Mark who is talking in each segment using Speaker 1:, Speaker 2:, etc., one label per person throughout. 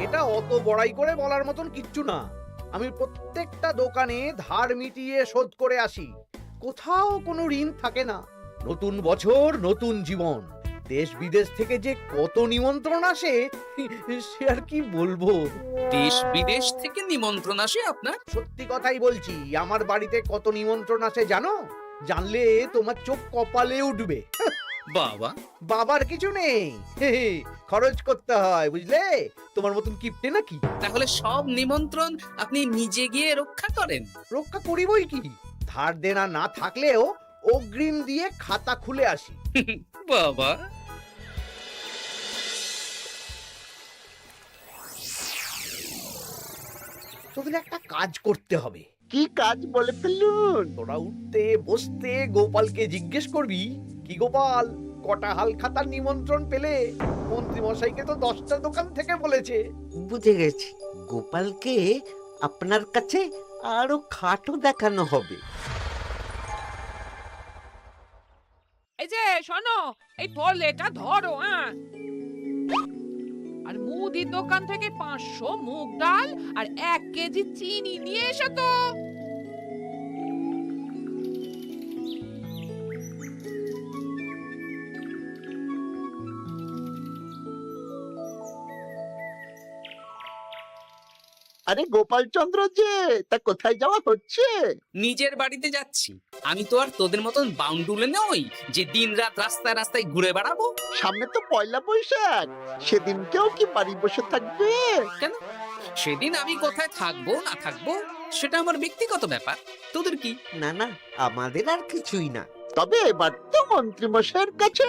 Speaker 1: এটা অত বড়াই করে বলার মতন কিচ্ছু না। আমি প্রত্যেকটা দোকানে ধার মিটিয়ে শোধ করে আসি, কোথাও কোনো ঋণ থাকে না। নতুন বছর নতুন জীবন, দেশ বিদেশ থেকে যে কত নিমন্ত্রণ আসে সে আর কি বলবো।
Speaker 2: দেশ বিদেশ থেকে নিমন্ত্রণ আসে আপনার?
Speaker 1: সত্যি কথাই বলছি, আমার বাড়িতে কত নিমন্ত্রণ আসে জানো? জানলে তোমার চোখ কপালে উঠবে।
Speaker 2: বাবা,
Speaker 1: বাবার কিছু নেই, খরচ করতে হয় বুঝলে, তোমার মতন কিপটে নাকি।
Speaker 2: তাহলে সব নিমন্ত্রণ আপনি নিজে গিয়ে রক্ষা করেন?
Speaker 1: রক্ষা করিবই কি, ধার দেনা না থাকলেও অগ্রিম দিয়ে খাতা খুলে আসি।
Speaker 2: বাবা,
Speaker 1: তোদের একটা কাজ করতে হবে।
Speaker 3: কি কাজ বলে ফেলুন?
Speaker 1: তোরা উঠতে বসতে গোপালকে জিজ্ঞেস করবি, কি গোপাল, কটা হাল খাতার নিমন্ত্রণ পেলে? মন্ত্রী মশাইকে তো 10টা দোকান থেকে বলেছে।
Speaker 4: বুঝে গেছি, গোপালকে আপনার কাছে আরো খাটো দেখানো হবে।
Speaker 5: এই যে শোনো, এই থলেটা ধরো, হ্যাঁ, আর মুদির দোকান থেকে 500 মুগ ডাল আর 1 কেজি চিনি নিয়ে এসো তো।
Speaker 3: আরে গোপাল চন্দ্র যে, তা কোথায় যাওয়া হচ্ছে?
Speaker 2: নিজের বাড়িতে যাচ্ছি। আমি তো আর তোদের মতন বাউন্ডুলে নই যে দিনরাত রাস্তায় রাস্তায় ঘুরে বেড়াবো।
Speaker 3: সামনে তো পয়লা বৈশাখ, সেদিন কেউ কি বাড়ি বসে থাকবে?
Speaker 2: কেন? সেদিন আমি কোথায় থাকবো না থাকবো সেটা আমার ব্যক্তিগত ব্যাপার, তোদের কি?
Speaker 4: না না, আমাদের আর কিছুই না।
Speaker 3: তবে এবার তো মন্ত্রী মশাইয়ের কাছে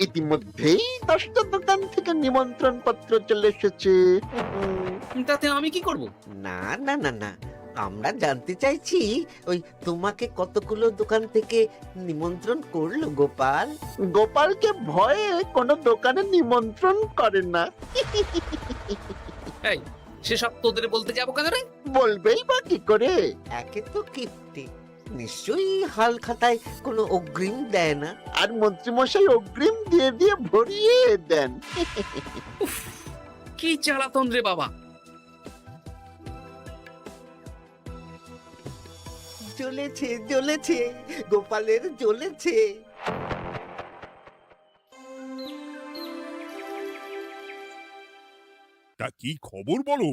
Speaker 3: ইতিমধ্যেই 10টা দোকান থেকে নিমন্ত্রণ পত্র চলে এসেছে।
Speaker 2: তাতে আমি কি করব?
Speaker 4: না না না না, আমরা জানতে চাইছি ওই তোমাকে কতগুলো দোকান থেকে নিমন্ত্রণ করলো গোপাল?
Speaker 3: গোপালকে ভয়ে কোনো দোকানে নিমন্ত্রণ করে না।
Speaker 2: এই, সেসব তোদের বলতে যাবো কেন রে?
Speaker 3: বলবেই বা কি করে?
Speaker 4: একে তো কিপ্টে, নিশ্চয়ই হাল খাতায় কোনো অগ্রিম দেয় না।
Speaker 3: আর মন্ত্রী মশাই অগ্রিম দিয়ে দিয়ে ভরিয়ে দেন।
Speaker 2: কি জ্বালাতন রে বাবা!
Speaker 4: জ্বলেছে জ্বলেছে, গোপালের জ্বলেছে।
Speaker 6: তা কি খবর বলো?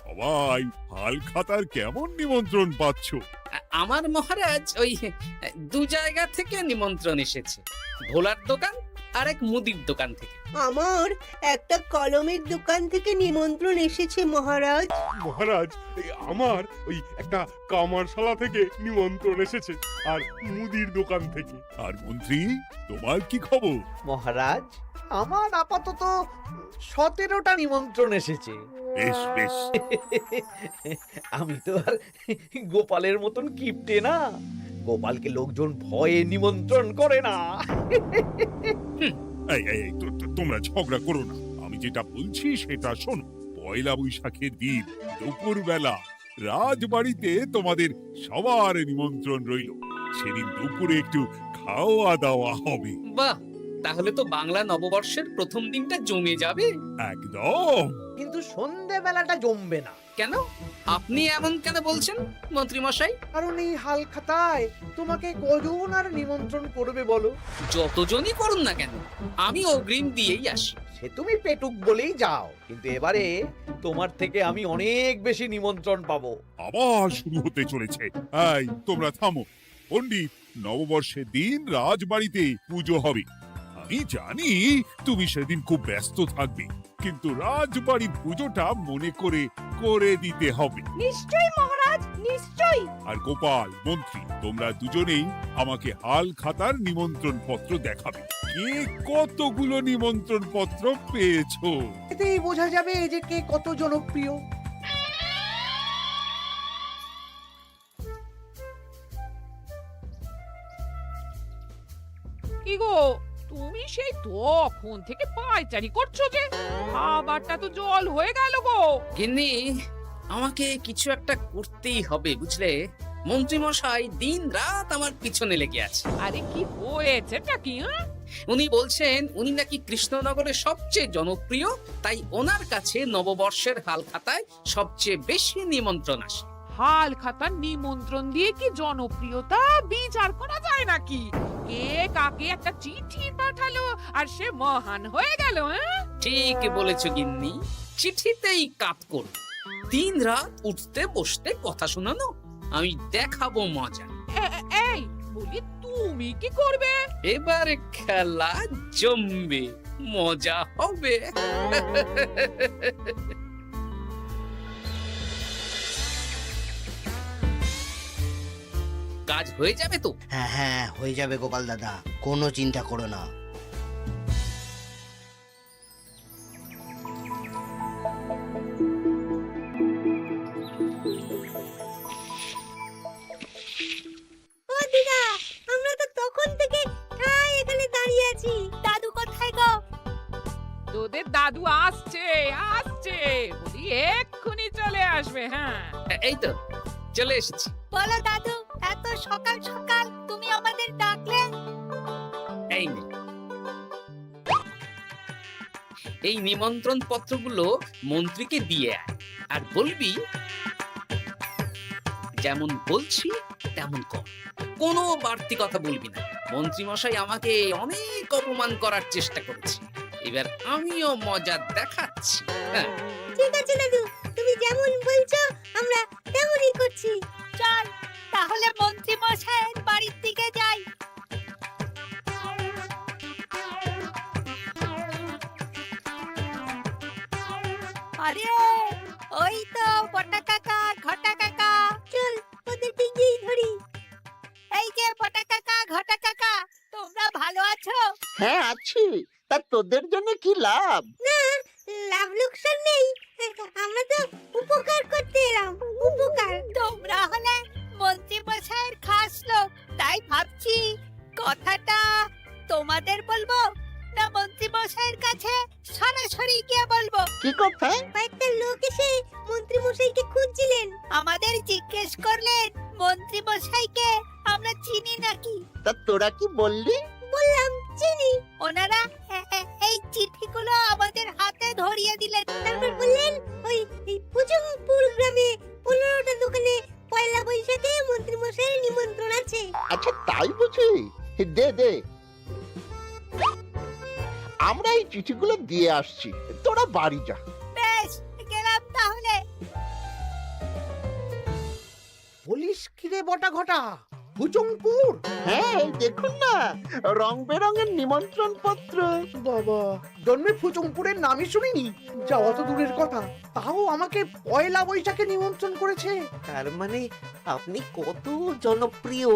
Speaker 6: সবাই হাল খাতার কেমন নিমন্ত্রণ পাচ্ছ?
Speaker 2: আমার মহারাজ ওই 2 জায়গা থেকে নিমন্ত্রণ এসেছে, ভোলার দোকান আর এক মুদির দোকান থেকে।
Speaker 7: আমার একটা কলমের দোকান থেকে নিমন্ত্রণ এসেছে মহারাজ।
Speaker 6: মহারাজ, আমার ওই একটা কামারশালা থেকে নিমন্ত্রণ এসেছে, আর মুদির দোকান থেকে। আর মন্ত্রী, তোমার কি খবর?
Speaker 1: মহারাজ, আমার আপাতত 17টা নিমন্ত্রণ এসেছে।
Speaker 6: বেশ বেশ।
Speaker 1: আমি তো আর গোপালের মতন কিপটে না, গোপালকে লোকজন ভয়ে নিমন্ত্রণ করে না।
Speaker 6: এই এই এই, তোমরা ঝগড়া করো না, আমি যেটা বলছি সেটা শোনো। পয়লা বৈশাখের দিন দুপুর বেলা রাজবাড়িতে তোমাদের সবার নিমন্ত্রণ রইল। সেদিন দুপুরে একটু খাওয়া দাওয়া হবে।
Speaker 2: বাহ, তাহলে তো বাংলা নববর্ষের প্রথম দিনটা জমে যাবে।
Speaker 6: একদম।
Speaker 1: কিন্তু সন্ধেবেলাটা জমবে না।
Speaker 2: কেন? আপনি এমন কেন বলছেন মন্ত্রী মশাই?
Speaker 1: কারণ এই হাল খাতায় তোমাকে কজন আর নিমন্ত্রণ করবে বলো?
Speaker 2: যতজনই করুন না কেন, আমি অগ্রিম দিয়েই আসি।
Speaker 1: সে তুমি পেটুক বলেই যাও, কিন্তু এবারে তোমার থেকে আমি অনেক বেশি নিমন্ত্রণ পাবো।
Speaker 6: আবার শুরু হতে চলেছে। এই, তোমরা থামো। পণ্ডিত, নববর্ষের দিন রাজবাড়িতে পুজো হবে। আমি জানি তুমি সেদিন খুব ব্যস্ত থাকবে, কিন্তু রাজবাড়ির পুজোটা মনে করে করে দিতে হবে।
Speaker 7: নিশ্চয়ই মহারাজ, নিশ্চয়ই।
Speaker 6: আর গোপাল, মন্ত্রী, তোমরা দুজনেই আমাকে হাল খাতার নিমন্ত্রণ পত্র দেখাবে। কে কতগুলো নিমন্ত্রণ পত্র পেয়েছো?
Speaker 1: এতেই বোঝা যাবে যে কে কত জনপ্রিয়।
Speaker 5: কি গো, তুমি সেই তখন থেকে পায়চারি করছো যে, খাবারটা তো জল হয়ে গেল গো।
Speaker 2: গিন্নি, আমাকে কিছু একটা করতেই হবে বুঝলে। মন্ত্রী মশাই দিন রাত আমার পিছনে লেগে আছে।
Speaker 5: আরে কি হয়েছেটা কি? হ্যাঁ,
Speaker 2: উনি বলছেন উনি নাকি কৃষ্ণনগরের সবচেয়ে জনপ্রিয়, তাই ওনার কাছে নববর্ষের হালখাতায় সবচেয়ে বেশি নিমন্ত্রণ আসে।
Speaker 5: হাল খাতার নিমন্ত্রণ দিয়ে কি জনপ্রিয়তা বিচার করা যায় নাকি? কে কাকে একটা চিঠি পাঠালো আর সে মহান হয়ে গেল?
Speaker 2: ঠিক বলেছো গিন্নি, চিঠিতেই কাপ করো। দিন রাত উঠতে বসতে কথা শোনানো, আমি দেখাবো মজা।
Speaker 5: এই বলি, তুমি কি করবে?
Speaker 2: এবার খেলা জমবে, মজা হবে। কাজ হয়ে যাবে তো?
Speaker 8: হ্যাঁ হ্যাঁ, হয়ে যাবে গোপাল দাদা, কোনো চিন্তা করো না।
Speaker 7: ও দিদা, আমরা তো তখন থেকে ঠায় এখানে দাঁড়িয়ে আছি। দাদু কোথায় গো?
Speaker 5: তোদের দাদু আসছে আসছে, বলি এক্ষুনি চলে আসবে। হ্যাঁ,
Speaker 2: এই তো চলে এসেছি।
Speaker 7: বলো দাদু, এত সকাল সকাল তুমি আমাদের ডাকলে?
Speaker 2: এই নে। এই নিমন্ত্রণ পত্রগুলো মন্ত্রীকে দিয়ে আয়, আর বলবি যেমন বলছি তেমন কর, কোনো বাড়তি কথা বলবি না। মন্ত্রী মশাই আমাকে অনেক অপমান করার চেষ্টা করেছে, এবার আমিও মজা দেখাচ্ছি। হ্যাঁ,
Speaker 7: ঠিক আছে দাদু, তুমি যেমন বলছো আমরা তেমনই করছি। চল তাহলে মন্ত্রী মশাইয়ের বাড়ির দিকে যাই। আরে ওই তো বটা কাকা, ঘটা কাকা, চল ওদের দিকেই ধরি। এই যে বটা কাকা, ঘটা কাকা, তোমরা ভালো আছো?
Speaker 3: হ্যাঁ আছি, তা তোদের জন্য কি লাভ?
Speaker 7: না, লাভ লোকসান নেই, আমরা তো উপকার করতে এলাম। উপকার? তোমরা হলে মন্ত্রী মশাইয়ের খাস লোক, তাই ভাবছি কথাটা তোমাদের বলবো না মন্ত্রী মশাইয়ের কাছে সরাসরি গিয়ে বলবো।
Speaker 3: কি কথা?
Speaker 7: কয়েকটা লোক এসে মন্ত্রী মশাইকে খুঁজছিলেন, আমাদের জিজ্ঞেস করলেন মন্ত্রী মশাইকে আমরা চিনি নাকি।
Speaker 3: তা তোরা কি বললি?
Speaker 7: বললাম চিনি। ওনারা এই চিঠিগুলো আমাদের হাতে ধরিয়ে দিলেন, তারপর বললেন ওই পুজংপুর গ্রামে 15টা দোকানে পয়লা বৈশাখে মন্ত্রী মশাইয়ের নিমন্ত্রণ আছে।
Speaker 3: আচ্ছা তাই বুঝি? দে দে, আমরা এই চিঠিগুলো দিয়ে আসছি, তোরা বাড়ি যা।
Speaker 7: বেশ, গেলাম তাহলে।
Speaker 1: বলিস কিরে বটা ঘটা, ভুজংপুর?
Speaker 3: হ্যাঁ এই দেখুন না, রং বেরঙের নিমন্ত্রণ পত্র।
Speaker 1: বাবা, জন্মে ফুচুংপুরের নামই শুনিনি, যাওয়া তো দূরের কথা, তাও আমাকে পয়লা বৈশাখে নিমন্ত্রণ করেছে।
Speaker 4: তার মানে আপনি কত জনপ্রিয়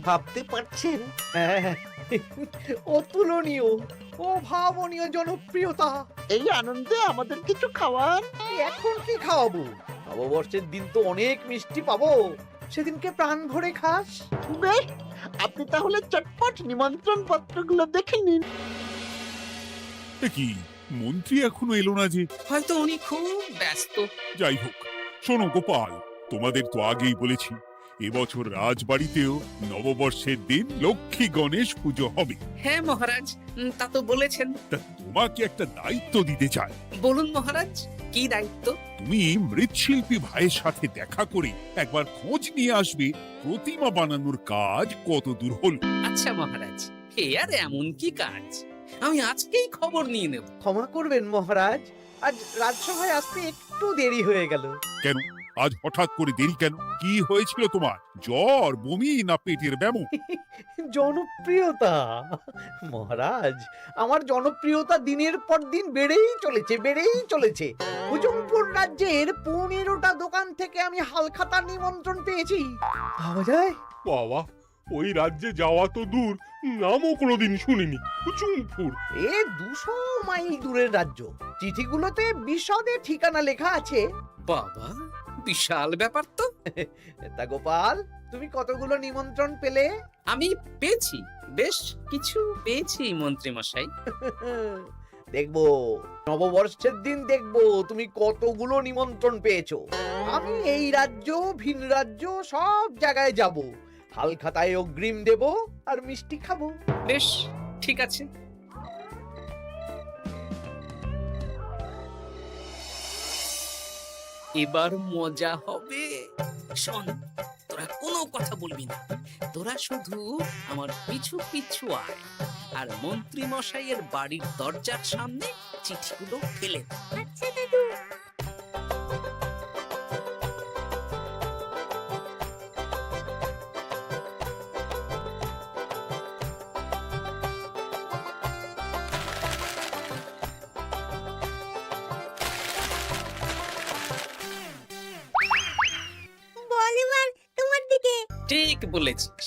Speaker 4: ভাবতে পারছেন?
Speaker 1: হ্যাঁ, অতুলনীয়, অভাবনীয় জনপ্রিয়তা।
Speaker 3: এই আনন্দে আমাদের কিছু খাওয়ান।
Speaker 1: এখন কি খাওয়াবো? নববর্ষের দিন তো অনেক মিষ্টি পাবো, সেদিনকে প্রাণ ভরে খাস।
Speaker 3: বেশ, আপনি তাহলে চটপট নিমন্ত্রণ পত্রগুলো দেখে নিন।
Speaker 6: এ কি, মন্ত্রী এখনো এলো না যে?
Speaker 2: হয়তো উনি খুব ব্যস্ত।
Speaker 6: যাই হোক, শোনো গোপাল, তোমাদের তো আগেই বলেছি এবছর রাজবাড়িতেও নববর্ষের দিন লক্ষ্মী গণেশ পুজো হবে।
Speaker 2: হ্যাঁ মহারাজ, তা তো বলেছেন।
Speaker 6: তা তোমাকে একটা দায়িত্ব দিতে চাই।
Speaker 2: বলুন মহারাজ, কি দায়িত্ব?
Speaker 6: তুমি মৃৎশিল্পী ভাইয়ের সাথে দেখা করে একবার খোঁজ নিয়ে আসবে প্রতিমা বানানোর কাজ কত দূর হলো।
Speaker 2: আচ্ছা মহারাজ, এ আর এমন কি কাজ, আমি আজকেই খবর নিয়ে নেব।
Speaker 1: ক্ষমা করবেন মহারাজ, আজ রাজসভায় আসতে একটু দেরি হয়ে গেল।
Speaker 6: কেন আজ হঠাৎ করে দেরি কেন? কি হয়েছিল তোমার? জ্বর, বমি না পেটের ব্যামো?
Speaker 1: জনপ্রিয়তা মহারাজ, আমার জনপ্রিয়তা দিনের পর দিন বেড়েই চলেছে। হুজুমপুর রাজ্যের 15টা দোকান থেকে আমি হালখাতার নিমন্ত্রণ পেয়েছি, ভাবা যায়?
Speaker 9: বাবা, ওই রাজ্যে যাওয়া তো দূর, নামও কোনোদিন শুনিনি। হুজুমপুর?
Speaker 1: এ 200 মাইল দূরের রাজ্য, চিঠিগুলোতে বিশদে ঠিকানা লেখা আছে।
Speaker 2: বাবা, বিশাল ব্যাপার তো।
Speaker 1: তা গোপাল, তুমি কতগুলো নিমন্ত্রণ পেলে?
Speaker 2: আমি পেয়েছি, বেশ কিছু পেয়েছি মন্ত্রী মশাই।
Speaker 1: দেখবো নববর্ষের দিন, দেখবো তুমি কতগুলো নিমন্ত্রণ পেয়েছো। আমি এই রাজ্য ভিন রাজ্য সব জায়গায় যাব, হালখাতায় অগ্রিম দেব আর মিষ্টি খাবো।
Speaker 2: বেশ ঠিক আছে, এবার মজা হবে। শোন, তোরা কোনো কথা বলবি না, তোরা শুধু আমার পিছু পিছু আয় আর মন্ত্রী মশাইয়ের বাড়ির দরজার সামনে চিঠিগুলো ফেলে দে।
Speaker 7: আচ্ছা দাদু। বল এবার তোমার দিকে।
Speaker 2: ঠিক বলেছিস।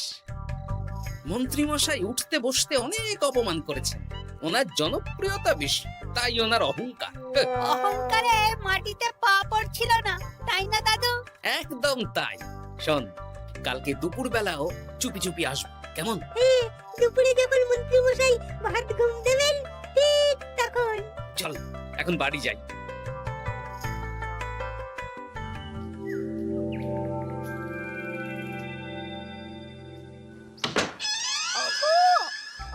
Speaker 2: মন্ত্রী মশাই উঠতে বসতে অনেক অপমান করেছেন, ওনার জনপ্রিয়তা বেশি, তাই ওনার অহংকার।
Speaker 7: অহংকারে মাটিতে পা পড়ছিল না, তাই না দাদু?
Speaker 2: একদম তাই। শোন, কালকে দুপুর বেলাও চুপি চুপি আসবো, কেমন?
Speaker 7: দুপুরে যখন মন্ত্রী মশাই ভাত ঘুম দেবেন ঠিক তখন।
Speaker 2: চল এখন বাড়ি যাই।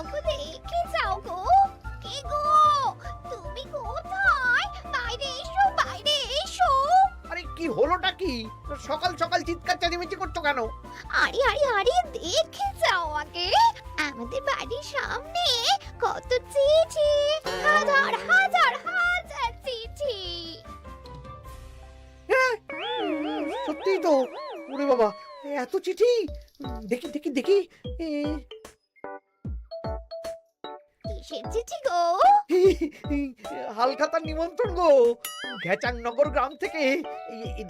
Speaker 7: ওগো দেখে যাও গো। কে গো? তুমি কোথায়? বাইরে এসো, বাইরে এসো।
Speaker 1: আরে কি হলোটা কি? সকাল সকাল চিৎকার চেঁচামেচি করছো কেন?
Speaker 7: আরে আরে আরে দেখে যাও আগে। আমাদের বাড়ির সামনে কত চিঠি, হাজার হাজার হাজার চিঠি।
Speaker 1: সত্যিই তো। ওরে বাবা, এত চিঠি! দেখি দেখি দেখি।
Speaker 7: কিসের চিঠি গো?
Speaker 1: হালখাতার নিমন্ত্রণ গো, ঘেচাংনগর গ্রাম থেকে।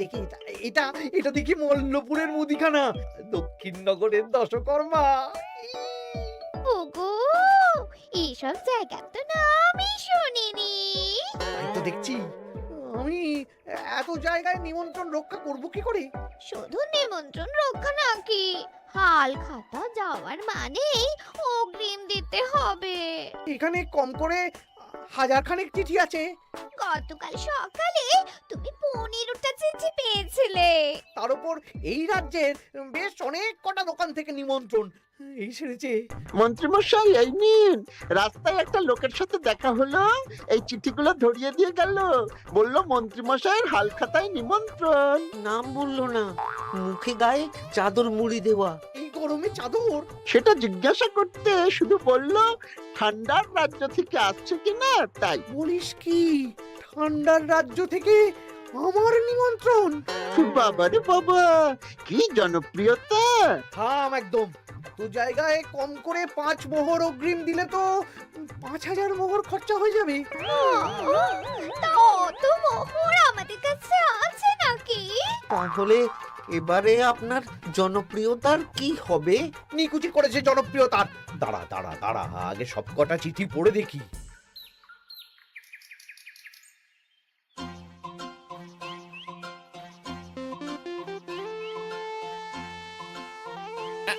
Speaker 1: দেখি এটা এটা দেখি মল্লপুরের মুদিখানা, দক্ষিণনগরের দশকর্মা।
Speaker 7: ওগো, এইসব জায়গা তো নামই শুনিনি।
Speaker 1: তাই তো দেখছি। আমি এত জায়গায় নিমন্ত্রণ রক্ষা করব কি করে?
Speaker 7: শুধু নিমন্ত্রণ রক্ষা নাকি, হালখাতা যাওয়ার মানেই অগ্রিম দিতে হবে।
Speaker 1: এখানে কম করে 1000 খানেক চিঠি আছে।
Speaker 7: গতকাল সকালে তুমি 15টা চিঠি পেয়েছিলে।
Speaker 1: তার উপর এই রাজ্যের বেশ অনেক কটা দোকান থেকে নিমন্ত্রণ এই সেরেছে।
Speaker 3: মন্ত্রীমশাই এই নিন, রাস্তায় একটা লোকের সাথে দেখা হলো, এই চিঠিগুলো ধরিয়ে দিয়ে গেল, বলল মন্ত্রীমশাইয়ের হালখাতায় নিমন্ত্রণ।
Speaker 4: নাম বললো না, মুখে গায়ে চাদর মুড়ি দেওয়া।
Speaker 1: এই গরমে চাদর?
Speaker 3: সেটা জিজ্ঞাসা করতে শুধু বলল ঠান্ডার রাজ্য থেকে আসছে কিনা তাই।
Speaker 1: বলিস কি? ঠান্ডার রাজ্য থেকে আমার নিমন্ত্রণ?
Speaker 3: বাবারে বাবা, কি জনপ্রিয়তা!
Speaker 1: থাম একদম। তো জায়গায় কম করে 5 মোহর অগ্রিম দিলে তো 5000 মোহর খরচা হয়ে যাবে।
Speaker 7: তা অত মোহর আমাদের কাছে আছে নাকি?
Speaker 4: তাহলে এবারে আপনার জনপ্রিয়তার কি হবে?
Speaker 1: নিকুচি করেছে জনপ্রিয়তার। দাঁড়া দাঁড়া দাঁড়া, আগে সব কটা চিঠি পড়ে দেখি।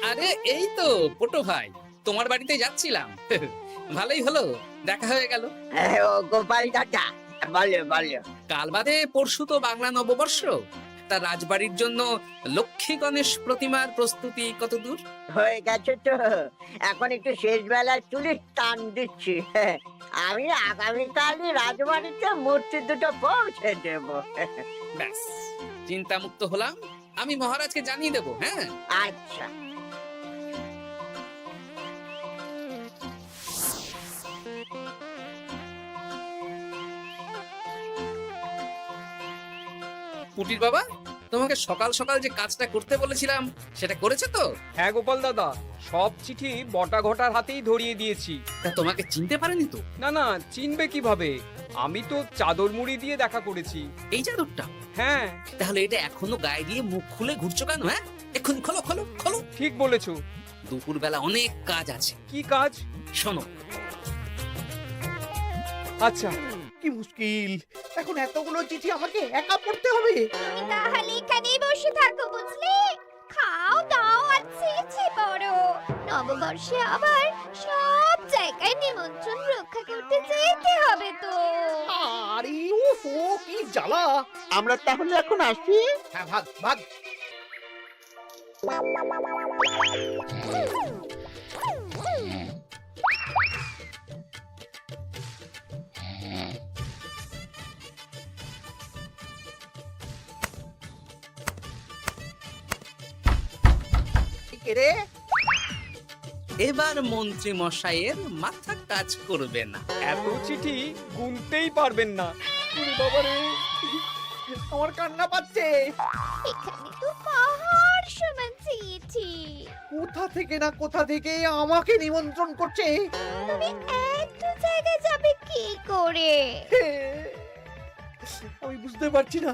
Speaker 2: আরে এই তো পটু ভাই, তোমার বাড়িতে যাচ্ছিলাম। ভালোই হলো, দেখা হয়ে গেল।
Speaker 10: ও গোপাল দাদা, বলো বলো।
Speaker 2: কাল বাদে পরশু তো বাংলা নববর্ষ, তা রাজবাড়ির জন্য লক্ষ্মী গণেশ প্রতিমার প্রস্তুতি কত দূর?
Speaker 10: হয়ে গেছে তো, এখন একটু শেষ বেলার চুলির টান দিচ্ছি। আমি আগামীকালই রাজবাড়িতে মূর্তি দুটো পৌঁছে দেব।
Speaker 2: ব্যাস, চিন্তা মুক্ত হলাম। আমি মহারাজকে জানিয়ে দেবো। হ্যাঁ
Speaker 10: আচ্ছা।
Speaker 2: পুটির বাবা, তোমাকে সকাল সকাল যে কাজটা করতে বলেছিলাম সেটা করেছে তো?
Speaker 11: হ্যাঁ গোপাল দাদা, সব চিঠি বটা ঘটার হাতেই ধরিয়ে দিয়েছি।
Speaker 2: তা তোমাকে চিনতে পারেনি তো?
Speaker 11: না না, চিনবে কিভাবে? আমি তো চাদর মুড়ি দিয়ে দেখা করেছি।
Speaker 2: এই চাদরটা?
Speaker 11: হ্যাঁ।
Speaker 2: তাহলে এটা এখনো গায়ে দিয়ে মুখ খুলে ঘুরছো কেন? হ্যাঁ, এক্ষুনি খোলো খোলো খোলো।
Speaker 11: ঠিক বলেছো।
Speaker 2: দুপুর বেলা অনেক কাজ আছে।
Speaker 11: কি কাজ?
Speaker 2: শোনো।
Speaker 11: আচ্ছা।
Speaker 1: কি মুশকিল, এখন এতগুলো চিঠি আমাকে একা পড়তে হবে।
Speaker 7: তুমি তাহলে এখানেই বসে থাকো, বুঝলে? খাও দাও আর চিঠি পড়ো। নববর্ষে আবার সব জায়গায় নিমন্ত্রণ রক্ষা করতে যেতে হবে তো।
Speaker 1: আরে ও কি জ্বালা।
Speaker 3: আমরা তাহলে এখন আসি।
Speaker 1: হ্যাঁ, ভাগ ভাগ। কেরে?
Speaker 2: এবার মন্ত্রী মশাইয়ের মাথা কাজ করবে না।
Speaker 11: এত চিঠি গুনতেই পারবেন না।
Speaker 1: ওরে বাবারে, আমার কান্না পাচ্ছে।
Speaker 7: এখানে তো পাহাড় সমান চিঠি।
Speaker 1: কোথা থেকে না কোথা থেকে আমাকে নিমন্ত্রণ করছে।
Speaker 7: তুমি এত জায়গায় যাবে কি করে?
Speaker 1: আমি বুঝতে পারছি না।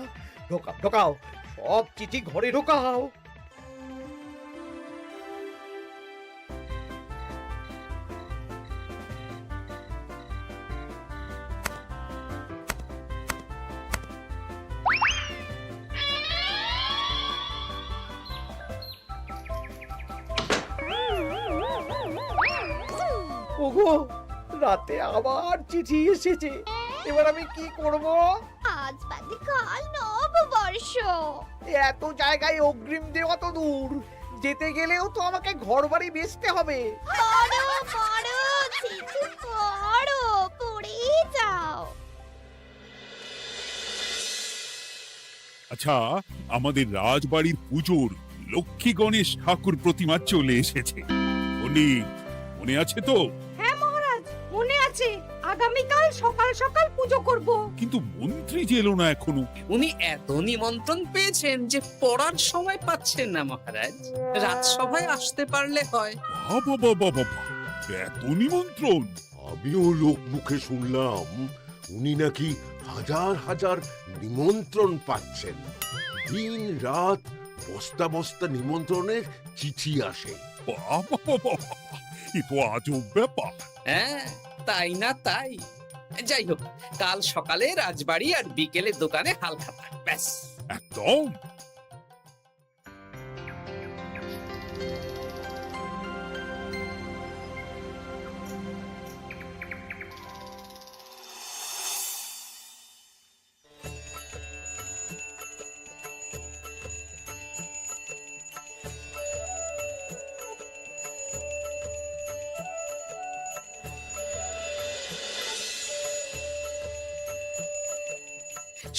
Speaker 1: ঢোকাও ঢোকাও, সব চিঠি ঘরে ঢোকাও। ওগো, রাতে আবার চিঠি এসেছে। এবার আমি কি করব?
Speaker 7: আজ বাদে কাল নববর্ষ।
Speaker 1: এত জায়গায় অগ্রিম দেওয়া তো দূর, যেতে গেলেও তো আমাকে ঘর বাড়ি বেচতে হবে।
Speaker 7: পড়ো পড়ো চিঠি পড়ো, পড়েই যাও।
Speaker 6: আচ্ছা, আমাদের রাজবাড়ির পুজোর লক্ষ্মী গণেশ ঠাকুর প্রতিমা চলে এসেছে। পণ্ডিত, মনে আছে তো?
Speaker 7: হ্যাঁ মহারাজ, মনে আছে। আগামীকাল সকাল সকাল পুজো করব।
Speaker 6: কিন্তু মন্ত্রী যে এলো না এখনো।
Speaker 2: উনি এত নিমন্ত্রণ পেয়েছেন যে পড়ার সময় পাচ্ছেন না মহারাজ। রাজসভায় আসতে পারলে হয়।
Speaker 6: বাবা বাবা বাবা, এত নিমন্ত্রণ!
Speaker 9: আমিও লোক মুখে শুনলাম উনি নাকি হাজার হাজার নিমন্ত্রণ পাচ্ছেন। দিন রাত বস্তা বস্তা নিমন্ত্রণের চিঠি আসে।
Speaker 6: বাবা বাবা, এ তো আজব ব্যাপার।
Speaker 2: হ্যাঁ, তাই না তাই। যাই হোক, কাল সকালে রাজবাড়ি আর বিকেলে দোকানে হালখাতা, ব্যাস।
Speaker 6: একদম।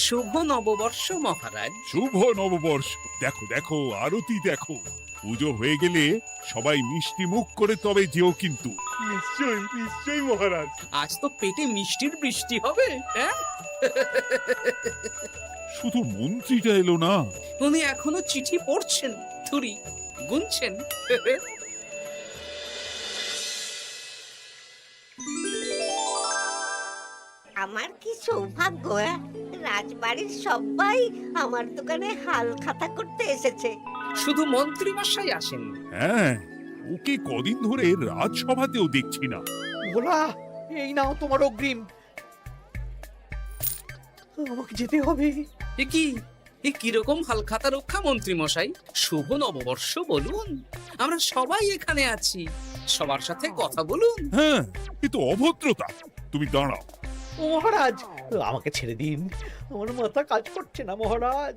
Speaker 2: শুভ নববর্ষ মহারাজ।
Speaker 6: শুভ নববর্ষ। দেখো দেখো, আরতি দেখো। পুজো হয়ে গেলে সবাই মিষ্টি মুখ করে তবে যেও কিন্তু।
Speaker 9: নিশ্চয়ই নিশ্চয়ই মহারাজ।
Speaker 2: আজ তো পেটে মিষ্টির বৃষ্টি হবে। হ্যাঁ,
Speaker 6: শুধু মন্ত্রীটা এলো না।
Speaker 2: উনি এখনো চিঠি পড়ছেন, থুরি গুনছেন।
Speaker 10: আমার কি সৌভাগ্য! রাজবাড়ির সবাই আমার দোকানে হাল খাতা করতে এসেছে।
Speaker 2: শুধু মন্ত্রী মশাই আসেন।
Speaker 6: হ্যাঁ, ওকে কদিন ধরে রাজসভাতেও দেখছি না।
Speaker 1: ভোলা, এই নাও তোমার অগ্রিম। আমাকে যেতে হবে।
Speaker 2: এ কিরকম হালখাতা রক্ষা মন্ত্রী মশাই? শুভ নববর্ষ বলুন, আমরা সবাই এখানে আছি। সবার সাথে কথা বলুন।
Speaker 6: হ্যাঁ, এ তো অভদ্রতা। তুমি দাঁড়াও।
Speaker 1: মহারাজ, আমাকে ছেড়ে দিন। আমার মাথা কাজ করছে না মহারাজ।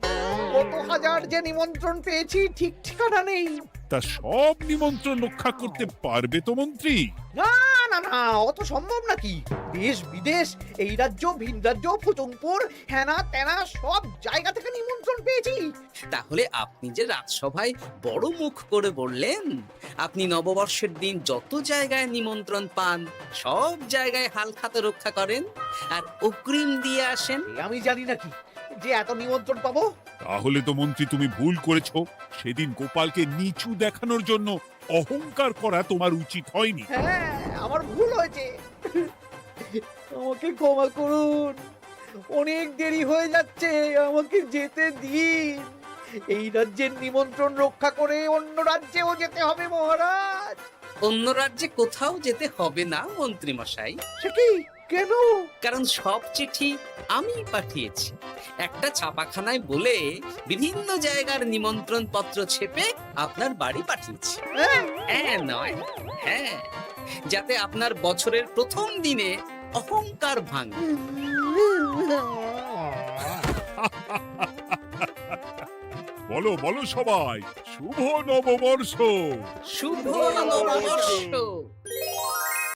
Speaker 1: কত হাজার যে নিমন্ত্রণ পেয়েছি, ঠিক ঠিকানা নেই।
Speaker 6: তা সব নিমন্ত্রণ রক্ষা করতে পারবে তো মন্ত্রী?
Speaker 1: না না না, অত সম্ভব নাকি? দেশ বিদেশ, এই রাজ্য ভিন রাজ্য, ফুতুমপুর, হ্যানা তেনা সব জায়গা থেকে নিমন্ত্রণ পেয়েছি।
Speaker 2: তাহলে আপনি যে রাজসভায় বড় মুখ করে বললেন আপনি নববর্ষের দিন যত জায়গায় নিমন্ত্রণ পান সব জায়গায় হালখাতা রক্ষা করেন আর অগ্রিম দিয়ে আসেন।
Speaker 1: আমি জানি নাকি যে এত নিমন্ত্রণ পাবো?
Speaker 6: তাহলে তো মন্ত্রী তুমি ভুল করেছো। সেদিন গোপালকে নিচু দেখানোর জন্য অহংকার করা তোমার উচিত হয়নি।
Speaker 1: হ্যাঁ, আমার ভুল হয়েছে। আমাকে ক্ষমা করুন। অনেক দেরি হয়ে যাচ্ছে, আমাকে যেতে দিন। এই রাজ্যের নিমন্ত্রণ রক্ষা করে অন্য রাজ্যেও যেতে হবে মহারাজ।
Speaker 2: অন্য রাজ্যে কোথাও যেতে হবে না মন্ত্রী মশাই।
Speaker 1: সে কি? কেন?
Speaker 2: কারণ সব চিঠি আমি পাঠিয়েছি। একটা ছাপাখানায় বলে বিভিন্ন জায়গার নিমন্ত্রণ পত্র ছেপে আপনার বাড়ি পাঠিয়েছি। হ্যাঁ নয়, হ্যাঁ, যাতে আপনার বছরের প্রথম দিনে অহংকার ভাঙে।
Speaker 6: বলো বলো সবাই, শুভ নববর্ষ।
Speaker 2: শুভ নববর্ষ।